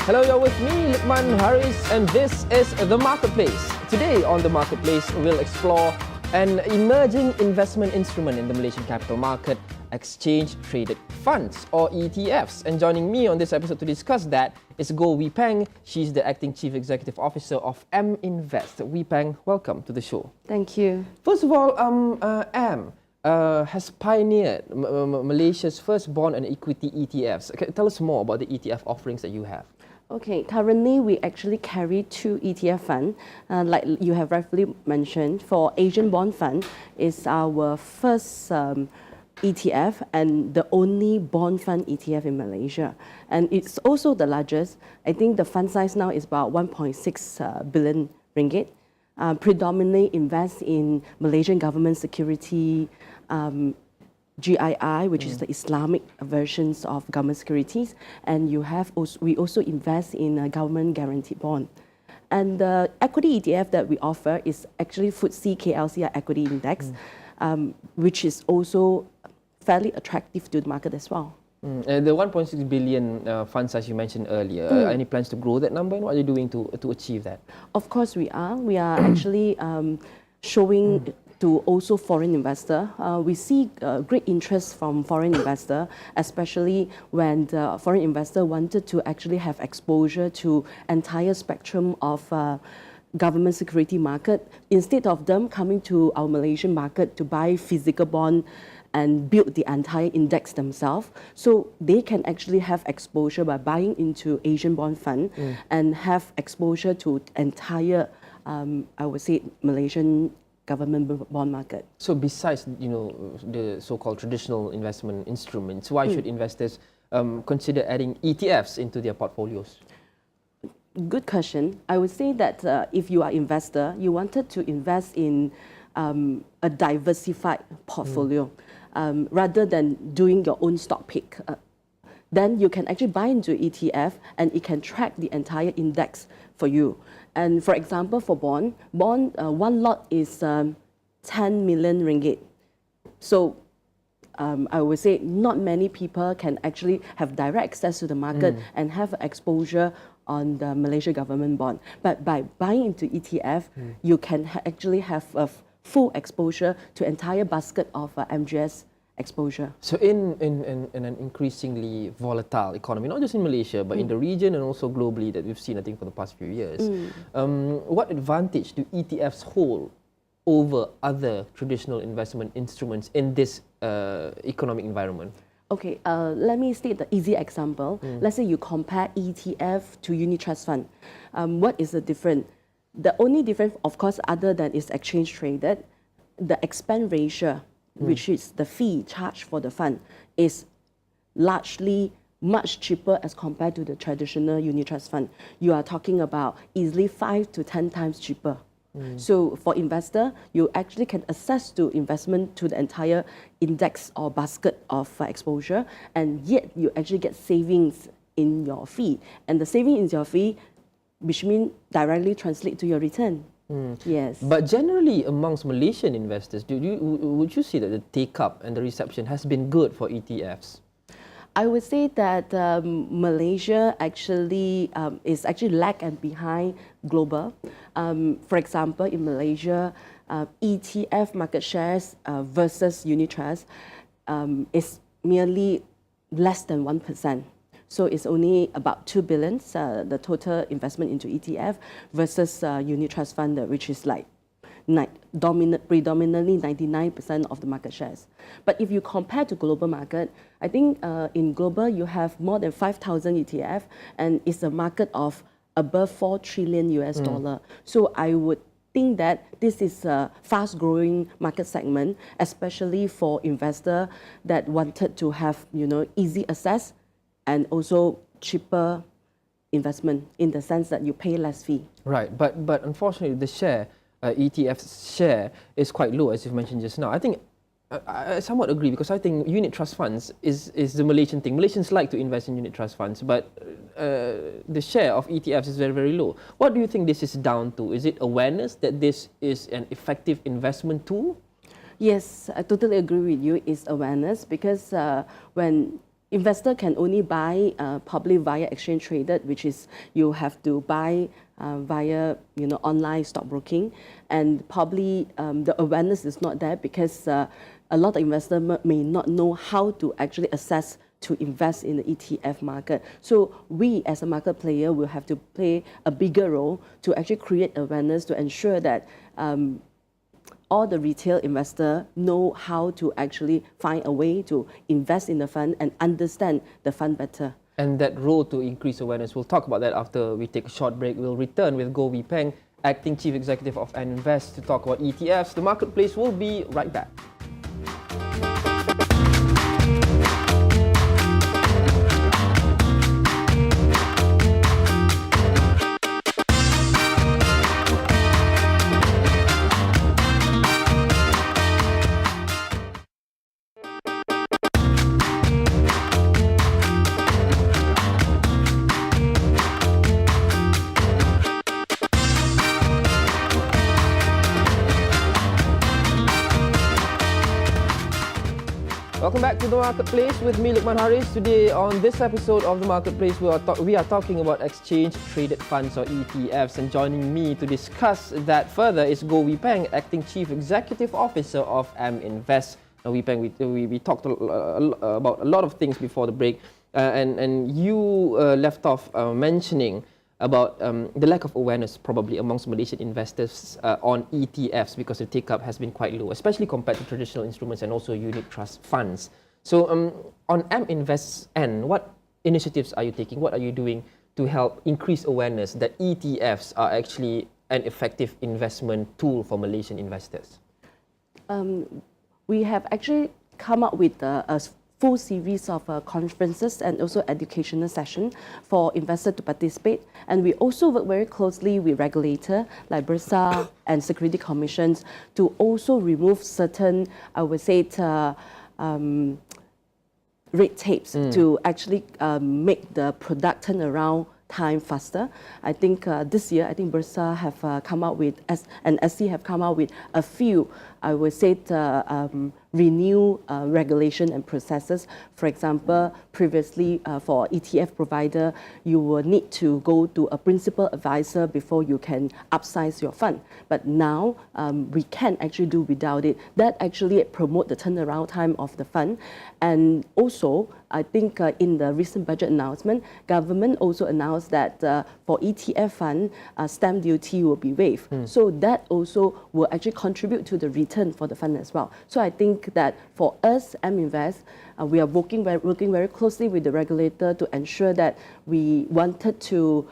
Hello, you're with me, Lukman Haris, and this is The Marketplace. Today on The Marketplace, we'll explore an emerging investment instrument in the Malaysian capital market, exchange-traded funds or ETFs. And joining me on this episode to discuss that is Goh Wee Peng. She's the Acting Chief Executive Officer of AmInvest. Wee Peng, welcome to the show. Thank you. First of all, Am has pioneered Malaysia's first bond and equity ETFs. Tell us more about the ETF offerings that you have. Okay, currently we actually carry two ETF funds. Like you have rightfully mentioned, for Asian Bond Fund is our first ETF and the only bond fund ETF in Malaysia. And it's also the largest. I think the fund size now is about 1.6 billion ringgit. Predominantly invest in Malaysian government security, GII, which is the Islamic versions of government securities, and we also invest in a government guaranteed bond. And the equity ETF that we offer is actually FTSE KLCR Equity Index, which is also fairly attractive to the market as well. And the 1.6 billion fund size you mentioned earlier, any plans to grow that number, and what are you doing to achieve that? Of course we are. We are actually showing to also foreign investor. We see great interest from foreign investor, especially when the foreign investor wanted to actually have exposure to entire spectrum of government security market. Instead of them coming to our Malaysian market to buy physical bond and build the entire index themselves, so they can actually have exposure by buying into Asian bond fund and have exposure to entire, I would say, Malaysian government bond market. So besides, the so-called traditional investment instruments, why should investors consider adding ETFs into their portfolios? Good question. I would say that if you are an investor, you wanted to invest in a diversified portfolio rather than doing your own stock pick. Then you can actually buy into ETF and it can track the entire index for you. And for example, for bond, one lot is 10 million ringgit. So I would say not many people can actually have direct access to the market and have exposure on the Malaysia government bond. But by buying into ETF, you can actually have a full exposure to entire basket of MGS exposure. So in an increasingly volatile economy, not just in Malaysia, but in the region and also globally that we've seen, I think, for the past few years, what advantage do ETFs hold over other traditional investment instruments in this economic environment? Okay, let me state the easy example. Let's say you compare ETF to unit trust fund. What is the difference? The only difference, of course, other than it's exchange traded, the expense ratio, which is the fee charged for the fund, is largely much cheaper as compared to the traditional unit trust fund. You are talking about easily 5 to 10 times cheaper. So for investor, you actually can access to investment to the entire index or basket of exposure, and yet you actually get savings in your fee. And the saving in your fee, which means directly translate to your return. Yes. But generally amongst Malaysian investors, would you say that the take-up and the reception has been good for ETFs? I would say that Malaysia actually is actually lag and behind global. For example, in Malaysia, ETF market shares versus unit trust is merely less than 1%. So it's only about 2 billion, the total investment into ETF versus unit trust fund, which is like predominantly 99% of the market shares. But if you compare to global market, I think in global you have more than 5,000 ETF and it's a market of above 4 trillion US dollar. So I would think that this is a fast-growing market segment, especially for investor that wanted to have easy access and also cheaper investment in the sense that you pay less fee. Right, but unfortunately the share, ETF's share is quite low, as you've mentioned just now. I think I somewhat agree, because I think unit trust funds is the Malaysian thing. Malaysians like to invest in unit trust funds, but the share of ETFs is very, very low. What do you think this is down to? Is it awareness that this is an effective investment tool? Yes, I totally agree with you. It's awareness, because when investor can only buy probably via exchange traded, which is you have to buy via online stockbroking, and probably the awareness is not there because a lot of investors may not know how to actually assess to invest in the ETF market. So we as a market player will have to play a bigger role to actually create awareness to ensure that all the retail investors know how to actually find a way to invest in the fund and understand the fund better. And that role to increase awareness, we'll talk about that after we take a short break. We'll return with Goh Wee Peng, Acting Chief Executive of AmInvest, to talk about ETFs. The Marketplace will be right back. Welcome back to The Marketplace with me, Luqman Haris. Today on this episode of The Marketplace, we are talking about exchange-traded funds or ETFs, and joining me to discuss that further is Goh Wee Peng, Acting Chief Executive Officer of AmInvest. Now, Wee Peng, we talked about a lot of things before the break, and you left off mentioning about the lack of awareness probably amongst Malaysian investors on ETFs because the take-up has been quite low, especially compared to traditional instruments and also unit trust funds. So on AmInvest's end, what initiatives are you taking? What are you doing to help increase awareness that ETFs are actually an effective investment tool for Malaysian investors? We have actually come up with a full series of conferences and also educational sessions for investors to participate. And we also work very closely with regulators like Bursa and Security Commissions to also remove certain, I would say, red tapes to actually make the product turnaround time faster. I think this year, Bursa have come out with, and SC have come out with a few, I would say, renew regulation and processes. For example, previously for ETF provider, you will need to go to a principal advisor before you can upsize your fund. But now we can actually do without it. That actually promote the turnaround time of the fund. And also, I think in the recent budget announcement, government also announced that for ETF fund, stamp duty will be waived. So that also will actually contribute to the return for the fund as well. So I think that for us, AmInvest, we are working very closely with the regulator to ensure that we wanted to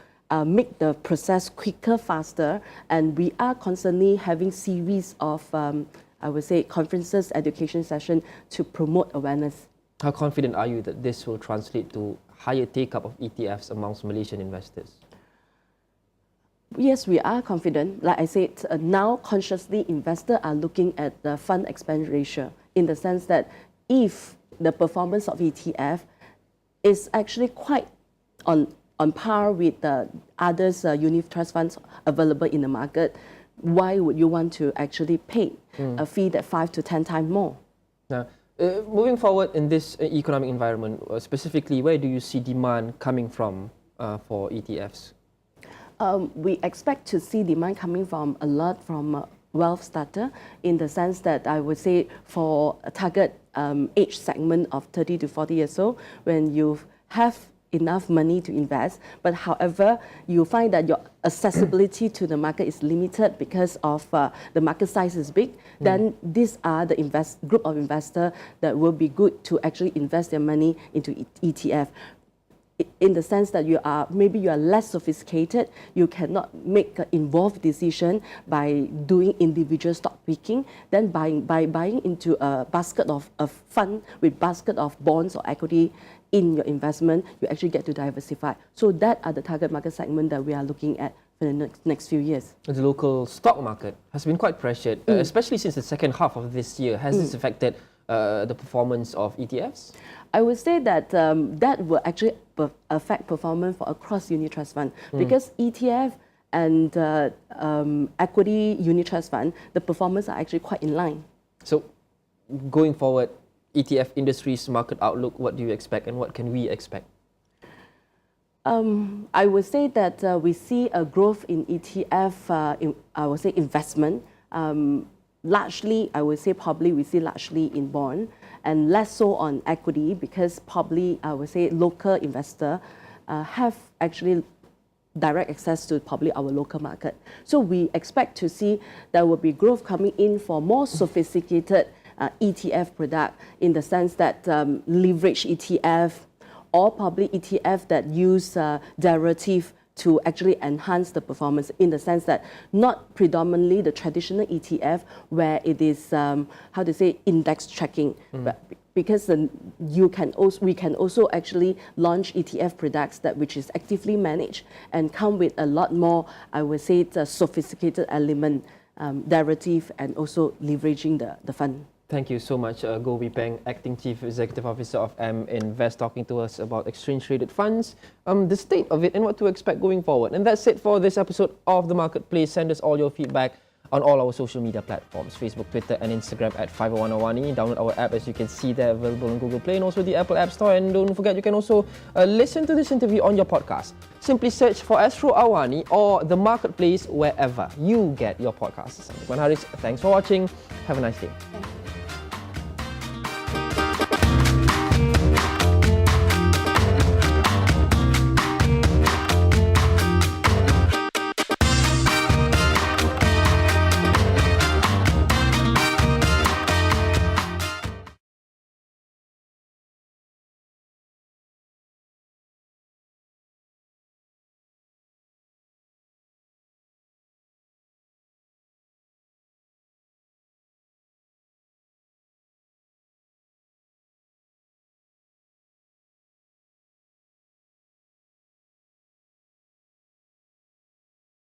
make the process quicker, faster, and we are constantly having series of, I would say, conferences, education sessions to promote awareness. How confident are you that this will translate to higher take-up of ETFs amongst Malaysian investors? Yes, we are confident. Like I said, now consciously investors are looking at the fund expense ratio in the sense that if the performance of ETF is actually quite on par with the others unit trust funds available in the market, why would you want to actually pay a fee that 5 to 10 times more? Now, moving forward in this economic environment, specifically, where do you see demand coming from for ETFs? We expect to see demand coming from a lot from wealth starter, in the sense that I would say for a target age segment of 30 to 40 years old, when you have enough money to invest, but however, you find that your accessibility to the market is limited because of the market size is big, then these are the group of investors that will be good to actually invest their money into ETF. In the sense that maybe you are less sophisticated, you cannot make an involved decision by doing individual stock picking, then by buying into a basket of a fund with basket of bonds or equity in your investment, you actually get to diversify. So that are the target market segment that we are looking at for the next few years. The local stock market has been quite pressured, especially since the second half of this year. Has this affected the performance of ETFs? I would say that that will actually affect performance for across unit trust fund, because ETF and equity unit trust fund, the performance are actually quite in line. So going forward, ETF industry's market outlook? What do you expect and what can we expect? I would say that we see a growth in ETF, I would say investment. Largely, I would say probably we see largely in bond and less so on equity because probably I would say local investor have actually direct access to probably our local market. So we expect to see there will be growth coming in for more sophisticated ETF product in the sense that leverage ETF or probably ETF that use derivative to actually enhance the performance in the sense that not predominantly the traditional ETF where it is, how to say, index tracking. But because we can also actually launch ETF products that which is actively managed and come with a lot more, I would say, the sophisticated element, derivative and also leveraging the fund. Thank you so much, Goh Wee Peng, Acting Chief Executive Officer of AmInvest, talking to us about exchange-traded funds, the state of it and what to expect going forward. And that's it for this episode of The Marketplace. Send us all your feedback on all our social media platforms, Facebook, Twitter and Instagram at 501 Awani. Download our app, as you can see there, available on Google Play and also the Apple App Store. And don't forget, you can also listen to this interview on your podcast. Simply search for Astro Awani or The Marketplace wherever you get your podcasts. I'm Harris. Thanks for watching. Have a nice day.